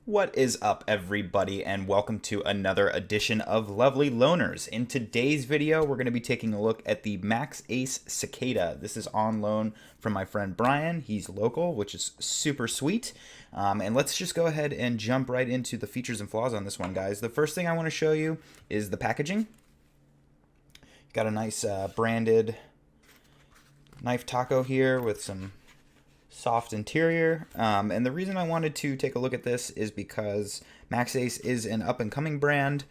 What is up, everybody, and welcome to another edition of Lovely Loaners. In today's video, we're going to be taking a look at the Maxace Cicada. This is on loan from my friend Brian. He's local, which is super sweet. And let's just go ahead and jump right into the features and flaws on this one, guys. The first thing I want to show you is the packaging. Got a nice branded knife taco here with some soft interior, and the reason I wanted to take a look at this is because Maxace is an up-and-coming brand.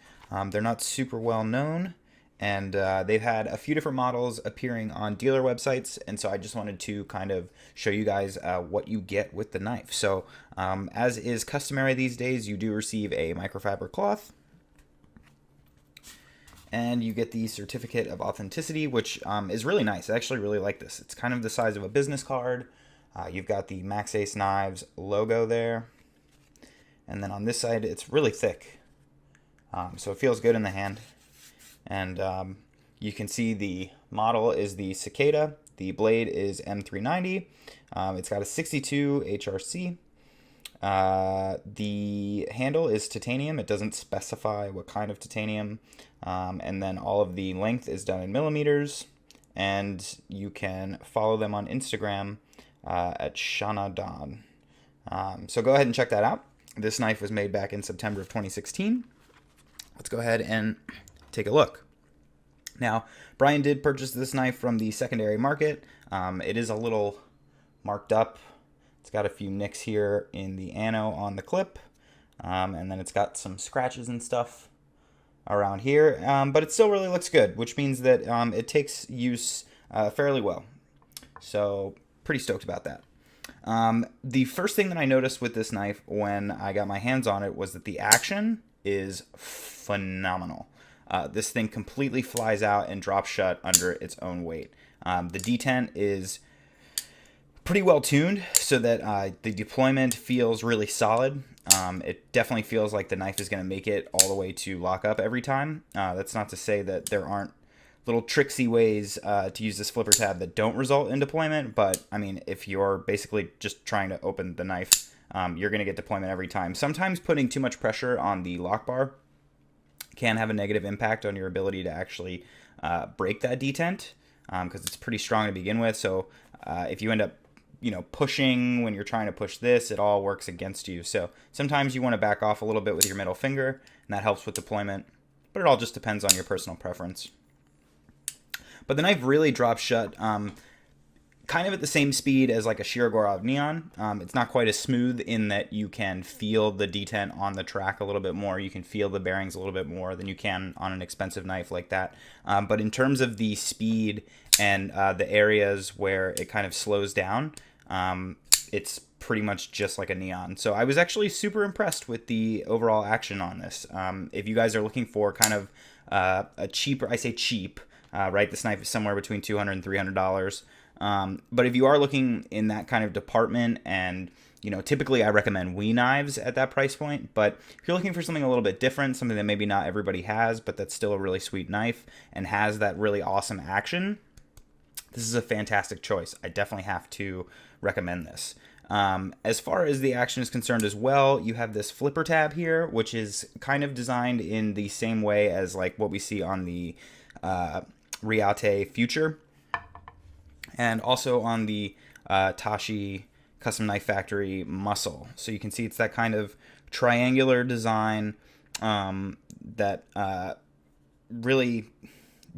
They're not super well known, and they've had a few different models appearing on dealer websites, and so I just wanted to kind of show you guys what you get with the knife. So as is customary these days, you do receive a microfiber cloth, and you get the certificate of authenticity, which is really nice. I actually really like this. It's kind of the size of a business card. You've got the Maxace Knives logo there, and then on this side it's really thick, so it feels good in the hand. And you can see the model is the Cicada. The blade is M390. It's got a 62 HRC. The handle is titanium. It doesn't specify what kind of titanium, and then all of the length is done in millimeters, and you can follow them on Instagram at Shanadan. So go ahead and check that out. This knife was made back in September of 2016. Let's go ahead and take a look. Now, Brian did purchase this knife from the secondary market. It is a little marked up. It's got a few nicks here in the ano on the clip, and then it's got some scratches and stuff around here, but it still really looks good, which means that it takes use fairly well. So pretty stoked about that. The first thing that I noticed with this knife when I got my hands on it was that the action is phenomenal. This thing completely flies out and drops shut under its own weight. The detent is pretty well tuned so that the deployment feels really solid. It definitely feels like the knife is going to make it all the way to lock up every time. That's not to say that there aren't little tricksy ways to use this flipper tab that don't result in deployment, but I mean, if you're basically just trying to open the knife, you're going to get deployment every time. Sometimes putting too much pressure on the lock bar can have a negative impact on your ability to actually break that detent, because it's pretty strong to begin with. So if you end up pushing when you're trying to push this, it all works against you. So sometimes you want to back off a little bit with your middle finger, and that helps with deployment, but it all just depends on your personal preference. But the knife really drops shut kind of at the same speed as like a Shirogorov Neon. It's not quite as smooth in that you can feel the detent on the track a little bit more. You can feel the bearings a little bit more than you can on an expensive knife like that. But in terms of the speed and the areas where it kind of slows down, it's pretty much just like a Neon. So I was actually super impressed with the overall action on this. If you guys are looking for kind of a cheaper, I say cheap, right? This knife is somewhere between $200 and $300. But if you are looking in that kind of department, and typically I recommend WE knives at that price point, but if you're looking for something a little bit different, something that maybe not everybody has, but that's still a really sweet knife and has that really awesome action, this is a fantastic choice. I definitely have to recommend this. As far as the action is concerned as well, you have this flipper tab here, which is kind of designed in the same way as like what we see on the Riate Future, and also on the Tashi Custom Knife Factory Muscle. So you can see it's that kind of triangular design that really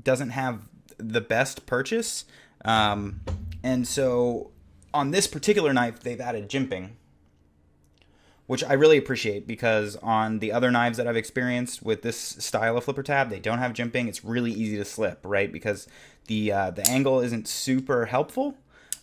doesn't have the best purchase. And so on this particular knife, they've added jimping, which I really appreciate, because on the other knives that I've experienced with this style of flipper tab, they don't have jimping. It's really easy to slip, right? Because the angle isn't super helpful,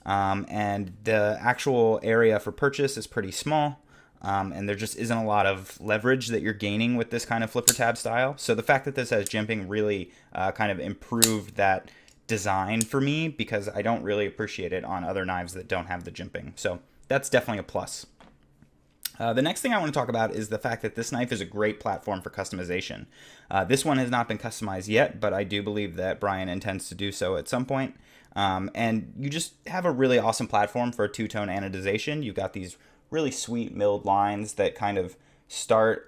and the actual area for purchase is pretty small, and there just isn't a lot of leverage that you're gaining with this kind of flipper tab style. So the fact that this has jimping really kind of improved that design for me, because I don't really appreciate it on other knives that don't have the jimping. So that's definitely a plus. The next thing I want to talk about is the fact that this knife is a great platform for customization. This one has not been customized yet, but I do believe that Brian intends to do so at some point. And you just have a really awesome platform for a two-tone anodization. You've got these really sweet milled lines that kind of start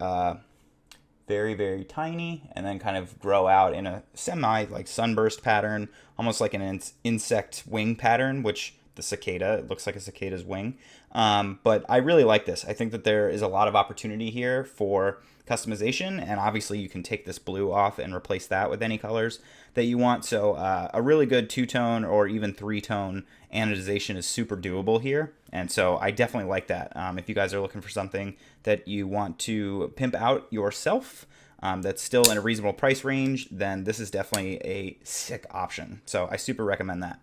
very, very tiny and then kind of grow out in a semi like sunburst pattern, almost like an insect wing pattern, which the cicada, it looks like a cicada's wing. But I really like this. I think that there is a lot of opportunity here for customization, and obviously you can take this blue off and replace that with any colors that you want. So a really good two-tone or even three-tone anodization is super doable here, and so I definitely like that. If you guys are looking for something that you want to pimp out yourself, that's still in a reasonable price range, then this is definitely a sick option. So I super recommend that.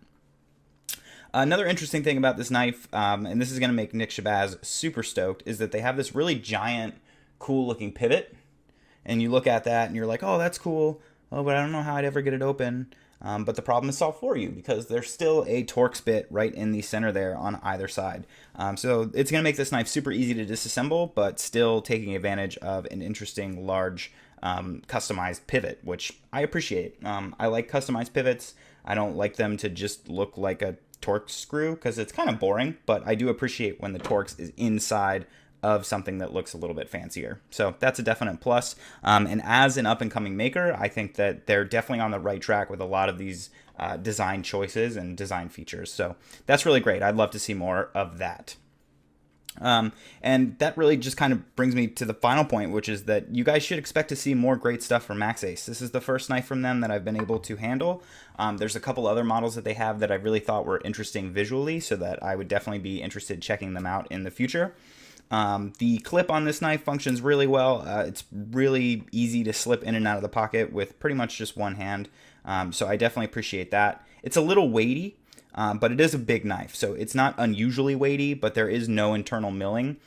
Another interesting thing about this knife, and this is going to make Nick Shabazz super stoked, is that they have this really giant, cool-looking pivot. And you look at that and you're like, oh, that's cool. Oh, but I don't know how I'd ever get it open. But the problem is solved for you because there's still a Torx bit right in the center there on either side. So it's going to make this knife super easy to disassemble, but still taking advantage of an interesting, large, customized pivot, which I appreciate. I like customized pivots. I don't like them to just look like a Torx screw because it's kind of boring, but I do appreciate when the Torx is inside of something that looks a little bit fancier. So that's a definite plus. And as an up-and-coming maker, I think that they're definitely on the right track with a lot of these design choices and design features. So that's really great. I'd love to see more of that. And that really just kind of brings me to the final point, which is that you guys should expect to see more great stuff from Maxace. This is the first knife from them that I've been able to handle. There's a couple other models that they have that I really thought were interesting visually, so that I would definitely be interested in checking them out in the future. The clip on this knife functions really well. It's really easy to slip in and out of the pocket with pretty much just one hand. So I definitely appreciate that. It's a little weighty. But it is a big knife, so it's not unusually weighty, but there is no internal milling.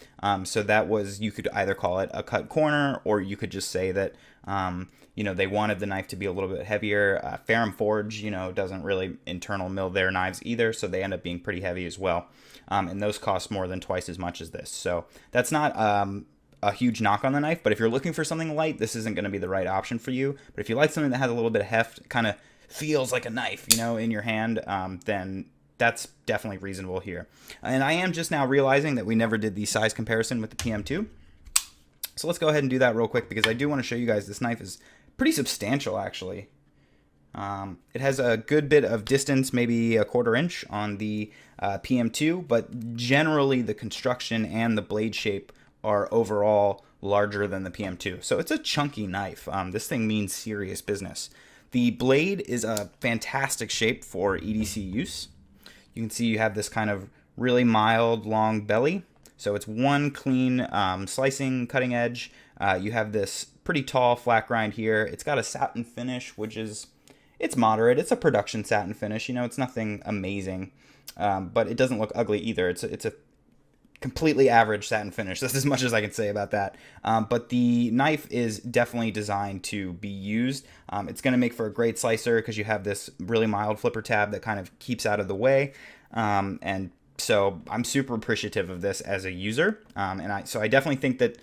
So that was, you could either call it a cut corner, or you could just say that, they wanted the knife to be a little bit heavier. Ferrum Forge, doesn't really internal mill their knives either, so they end up being pretty heavy as well. And those cost more than twice as much as this. So that's not a huge knock on the knife, but if you're looking for something light, this isn't going to be the right option for you. But if you like something that has a little bit of heft, kind of feels like a knife, in your hand, then that's definitely reasonable here. And I am just now realizing that we never did the size comparison with the PM2. So let's go ahead and do that real quick, because I do want to show you guys this knife is pretty substantial, actually. It has a good bit of distance, maybe a 1/4 inch on the PM2, but generally the construction and the blade shape are overall larger than the PM2. So it's a chunky knife. This thing means serious business. The blade is a fantastic shape for EDC use. You can see you have this kind of really mild, long belly. So it's one clean slicing cutting edge. You have this pretty tall flat grind here. It's got a satin finish, which is, it's moderate. It's a production satin finish. It's nothing amazing, but it doesn't look ugly either. It's a completely average satin finish. That's as much as I can say about that. But the knife is definitely designed to be used. It's going to make for a great slicer because you have this really mild flipper tab that kind of keeps out of the way. And so I'm super appreciative of this as a user. So I definitely think that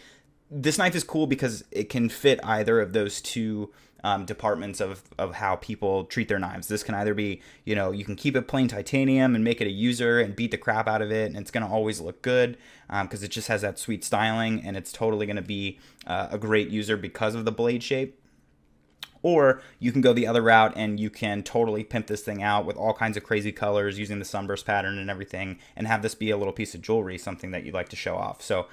this knife is cool because it can fit either of those two departments of how people treat their knives. This can either be, you can keep it plain titanium and make it a user and beat the crap out of it, and it's going to always look good because it just has that sweet styling, and it's totally going to be a great user because of the blade shape. Or you can go the other route and you can totally pimp this thing out with all kinds of crazy colors using the sunburst pattern and everything, and have this be a little piece of jewelry, something that you'd like to show off. So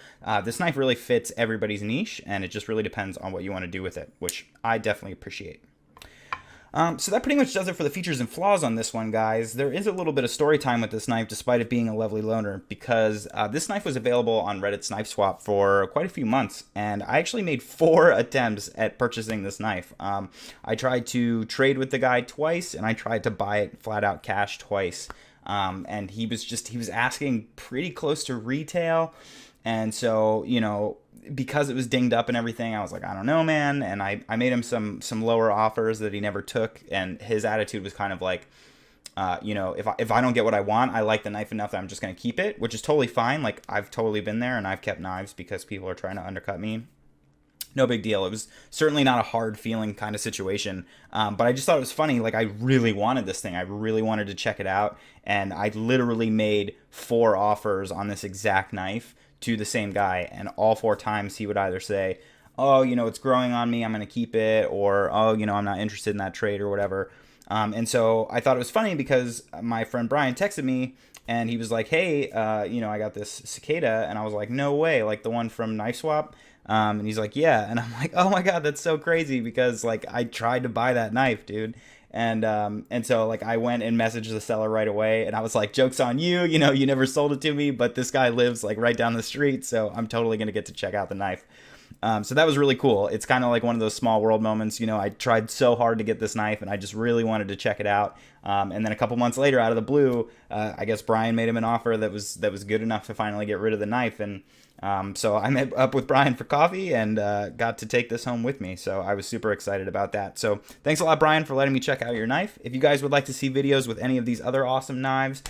this knife really fits everybody's niche, and it just really depends on what you want to do with it, which I definitely appreciate. So that pretty much does it for the features and flaws on this one, guys. There is a little bit of story time with this knife, despite it being a lovely loaner, because this knife was available on Reddit's Knife Swap for quite a few months, and I actually made 4 attempts at purchasing this knife. I tried to trade with the guy twice, and I tried to buy it flat out cash twice, and he was asking pretty close to retail, and so, because it was dinged up and everything, I was like, I don't know, man. And I made him some lower offers that he never took. And his attitude was kind of like, if I don't get what I want, I like the knife enough that I'm just going to keep it, which is totally fine. Like, I've totally been there, and I've kept knives because people are trying to undercut me. No big deal. It was certainly not a hard feeling kind of situation. But I just thought it was funny. Like, I really wanted this thing. I really wanted to check it out. And I literally made 4 offers on this exact knife to the same guy. And all 4 times he would either say, oh, it's growing on me, I'm going to keep it. Or, oh, I'm not interested in that trade or whatever. And so I thought it was funny because my friend Brian texted me and he was like, hey, I got this cicada. And I was like, no way, like the one from Knife Swap. And he's like, yeah. And I'm like, oh my God, that's so crazy because like I tried to buy that knife, dude. And so like I went and messaged the seller right away and I was like, joke's on you, you never sold it to me, but this guy lives like right down the street. So I'm totally going to get to check out the knife. So that was really cool. It's kind of like one of those small world moments. I tried so hard to get this knife and I just really wanted to check it out. And then a couple months later, out of the blue, I guess Brian made him an offer that was good enough to finally get rid of the knife. And so I met up with Brian for coffee and got to take this home with me. So I was super excited about that. So thanks a lot, Brian, for letting me check out your knife. If you guys would like to see videos with any of these other awesome knives,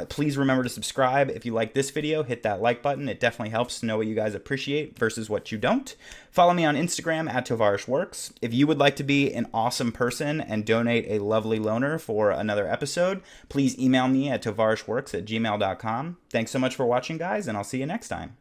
please remember to subscribe. If you like this video, hit that like button. It definitely helps to know what you guys appreciate versus what you don't. Follow me on Instagram at tovarishworks. If you would like to be an awesome person and donate a lovely loaner for another episode, please email me at tovarishworks@gmail.com. Thanks so much for watching, guys, and I'll see you next time.